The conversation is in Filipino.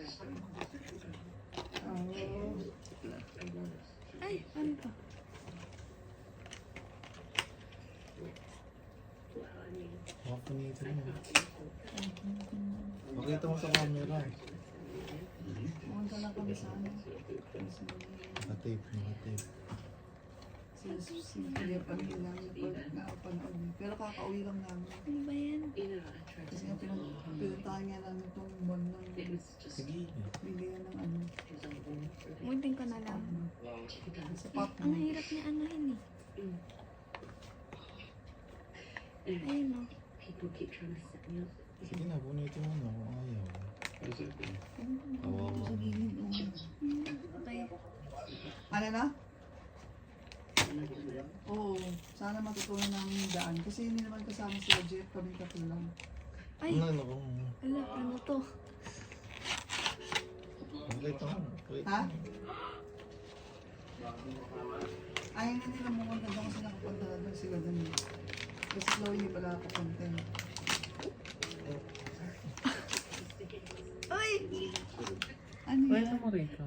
Oh. Ay, ano to? Makapunito mo. Makita mo sa camera. Pumunta lang kami sa ano. Naka-tape, naka-tape. Sige, pamilya namin nakapanood. Pero kakauwi lang namin. Ano ba yan? Kasi nga pinuntahan nga namin itong mall ng Sige. bilihan ng ano. Muntin ko na lang. Sa pop Ang hirap niya anuhin eh. Ayun o. Sige na, punito mo na kung ayaw. Kawawa. sa gilid. Okay. Ano na? Oo, sana matutunan namin yung daan. Kasi hindi naman kasama sila Jeff, kami tatlo lang. Ay, Ano, ano? ala, ano to? Makita mo. Ha? Ayaw na nila mukhang doon kasi nakapunta na doon sila doon. Kasi Chloe pala kapunta. Ay! Ano Pwede yan? mo rito.